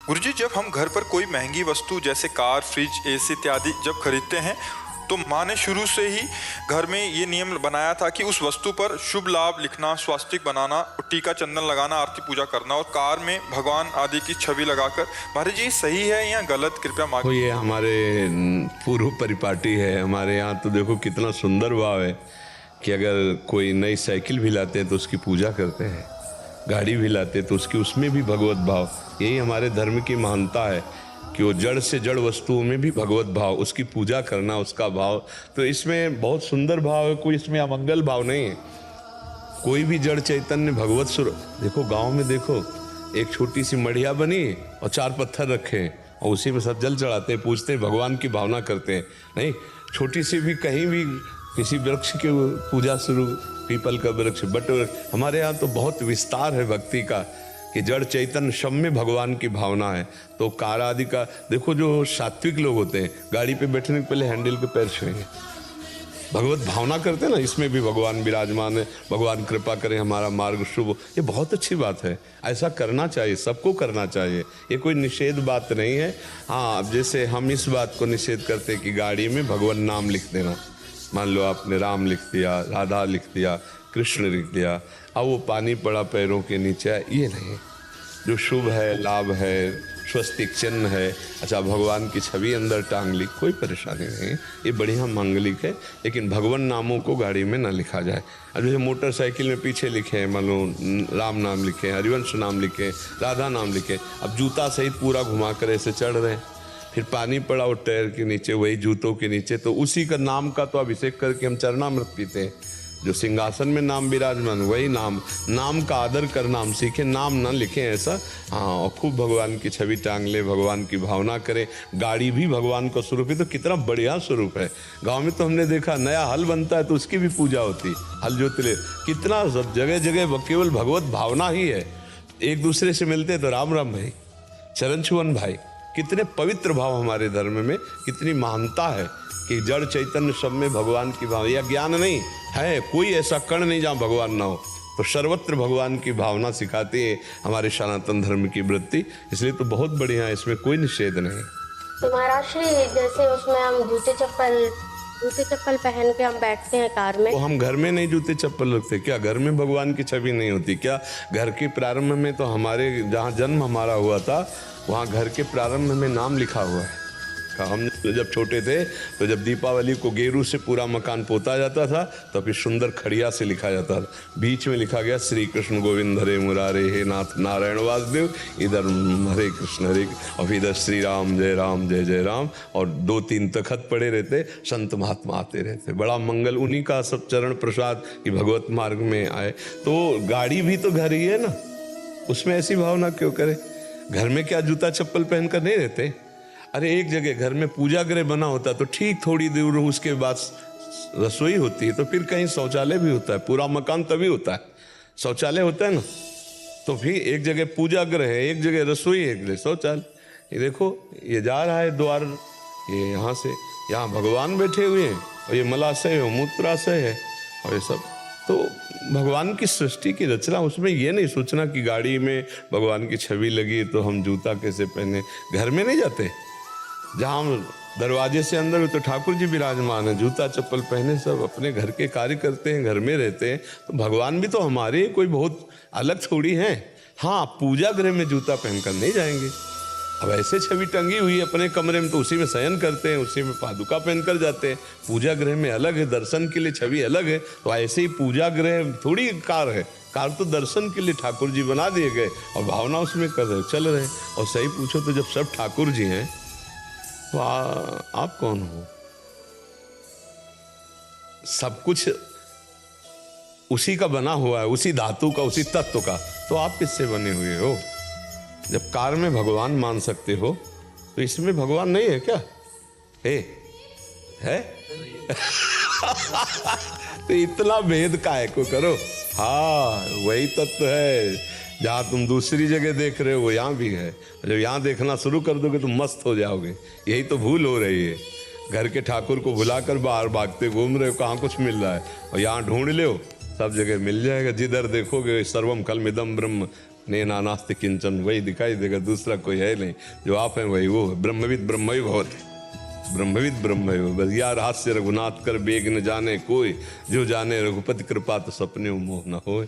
गुरुजी, जब हम घर पर कोई महंगी वस्तु जैसे कार, फ्रिज, एसी इत्यादि जब खरीदते हैं तो माँ ने शुरू से ही घर में ये नियम बनाया था कि उस वस्तु पर शुभ लाभ लिखना, स्वास्तिक बनाना, टीका चंदन लगाना, आरती पूजा करना और कार में भगवान आदि की छवि लगाकर। महाराज जी, सही है या गलत? कृपया माँ। ये हमारे पूर्व परिपाटी है। हमारे यहाँ तो देखो कितना सुंदर भाव है कि अगर कोई नई साइकिल भी लाते हैं तो उसकी पूजा करते हैं, गाड़ी भी लाते तो उसमें भी भगवत भाव। यही हमारे धर्म की महानता है कि वो जड़ से जड़ वस्तुओं में भी भगवत भाव, उसकी पूजा करना, उसका भाव। तो इसमें बहुत सुंदर भाव है, कोई इसमें अमंगल भाव नहीं है। कोई भी जड़ चैतन्य भगवत स्वरूप। देखो गांव में देखो, एक छोटी सी मढ़िया बनी और 4 पत्थर रखे हैं और उसी में सब जल चढ़ाते हैं, पूछते हैं, भगवान की भावना करते हैं। नहीं, छोटी सी भी कहीं भी किसी वृक्ष की पूजा शुरू, पीपल का वृक्ष, बट वृक्ष। हमारे यहाँ तो बहुत विस्तार है भक्ति का कि जड़ चैतन्य सब में भगवान की भावना है। तो कार आदि का देखो, जो सात्विक लोग होते हैं गाड़ी पे बैठने के पहले हैंडल के पैर छुएंगे, भगवत भावना करते हैं ना। इसमें भी भगवान विराजमान है, भगवान कृपा करें, हमारा मार्ग शुभ हो। ये बहुत अच्छी बात है, ऐसा करना चाहिए, सबको करना चाहिए। ये कोई निषेध बात नहीं है। हाँ, अब जैसे हम इस बात को निषेध करते हैं कि गाड़ी में भगवान नाम लिख देना। मान लो आपने राम लिख दिया, राधा लिख दिया, कृष्ण लिख दिया, अब वो पानी पड़ा पैरों के नीचे, ये नहीं। जो शुभ है, लाभ है, स्वस्तिक चिन्ह है, अच्छा भगवान की छवि अंदर टांग ली, कोई परेशानी नहीं है, ये बढ़िया मांगलिक है। लेकिन भगवान नामों को गाड़ी में ना लिखा जाए। अब जैसे मोटरसाइकिल में पीछे लिखे हैं, मान लो राम नाम लिखे, हरिवंश नाम लिखे, राधा नाम लिखे, अब जूता सहित पूरा घुमा कर ऐसे चढ़ रहे हैं, फिर पानी पड़ा वो टायर के नीचे, वही जूतों के नीचे, तो उसी का नाम का तो अभिषेक करके हम चरणामृत पीते हैं। जो सिंहासन में नाम विराजमान, वही नाम का आदर करना हम सीखें, नाम ना लिखें ऐसा। हाँ, और खूब भगवान की छवि टांग ले, भगवान की भावना करें। गाड़ी भी भगवान का स्वरूप है, तो कितना बढ़िया स्वरूप है। गांव में तो हमने देखा, नया हल बनता है तो उसकी भी पूजा होती, हल जोतले, कितना सब जगह जगह केवल भगवत भावना ही है। एक दूसरे से मिलते तो राम राम भाई, चरण छुअन भाई, कितने पवित्र भाव हमारे धर्म में, कितनी महानता है कि जड़ चैतन्य सब में भगवान की भावना। यह ज्ञान नहीं है, कोई ऐसा कण नहीं जहाँ भगवान ना हो। तो सर्वत्र भगवान की भावना सिखाती है हमारे सनातन धर्म की वृत्ति, इसलिए तो बहुत बढ़िया है, इसमें कोई निषेध नहीं। तो महाराज श्री, जैसे उसमें हम जूते चप्पल पहन के हम बैठते हैं कार में, तो हम घर में नहीं जूते चप्पल रखते क्या? घर में भगवान की छवि नहीं होती क्या? घर के प्रारंभ में तो हमारे जहाँ जन्म हमारा हुआ था, वहाँ घर के प्रारंभ में नाम लिखा हुआ है। हम जब छोटे थे तो जब दीपावली को गेरू से पूरा मकान पोता जाता था तो फिर सुंदर खड़िया से लिखा जाता था, बीच में लिखा गया श्री कृष्ण गोविंद हरे मुरारे हे नाथ नारायण वासुदेव, इधर हरे कृष्ण हरे, और इधर श्री राम जय जय राम, और 2-3 तखत पड़े रहते, संत महात्मा आते रहते। बड़ा मंगल, उन्हीं का सब चरण प्रसाद कि भगवत मार्ग में आए। तो गाड़ी भी तो घर ही है ना, उसमें ऐसी भावना क्यों करे? घर में क्या जूता चप्पल पहन कर नहीं रहते? अरे एक जगह घर में पूजा गृह बना होता तो ठीक, थोड़ी दूर उसके बाद रसोई होती है, तो फिर कहीं शौचालय भी होता है। पूरा मकान तभी होता है, शौचालय होता है ना। तो फिर एक जगह पूजा गृह है, एक जगह रसोई है, एक जगह शौचालय। ये देखो, ये जा रहा है द्वार, ये यहाँ से, यहाँ भगवान बैठे हुए हैं, और ये मलाशय है, मूत्राशय है, और ये सब तो भगवान की सृष्टि की रचना। उसमें ये नहीं सोचना कि गाड़ी में भगवान की छवि लगी तो हम जूता कैसे पहने। घर में नहीं जाते, जहाँ हम दरवाजे से अंदर हो तो ठाकुर जी विराजमान है, जूता चप्पल पहने सब अपने घर के कार्य करते हैं, घर में रहते हैं। तो भगवान भी तो हमारे कोई बहुत अलग थोड़ी हैं। हाँ, पूजा गृह में जूता पहनकर नहीं जाएंगे। अब ऐसे छवि टंगी हुई अपने कमरे में तो उसी में शयन करते हैं, उसी में पादुका पहनकर जाते हैं। पूजा गृह में अलग है, दर्शन के लिए छवि अलग है। तो ऐसे ही पूजा गृह थोड़ी कार है, कार तो दर्शन के लिए ठाकुर जी बना दिए गए और भावना उसमें कर रहे, चल रहे। और सही पूछो तो जब सब ठाकुर जी हैं तो आप कौन हो? सब कुछ उसी का बना हुआ है, उसी धातु का, उसी तत्व का, तो आप किससे बने हुए हो? जब कार में भगवान मान सकते हो तो इसमें भगवान नहीं है क्या? है तो इतना भेद काहे को करो? हाँ, वही तत्व है। जहाँ तुम दूसरी जगह देख रहे हो यहाँ भी है। जब यहाँ देखना शुरू कर दोगे तो मस्त हो जाओगे। यही तो भूल हो रही है, घर के ठाकुर को भुलाकर बाहर भागते घूम रहे हो, कहाँ कुछ मिल रहा है। और यहाँ ढूंढ लो, सब जगह मिल जाएगा। जिधर देखोगे सर्वम खलमिदम ब्रह्म, नैना नास्ति किंचन, वही दिखाई देगा, दूसरा कोई है नहीं। जो आप हैं वही वो है। ब्रह्मविद ब्रह्म ही बहुत है, ब्रह्मविद ब्रह्म ही बस। यार हास्य रघुनाथ कर बेग न जाने कोई, जो जाने रघुपति कृपा तो सपने मोह न होए।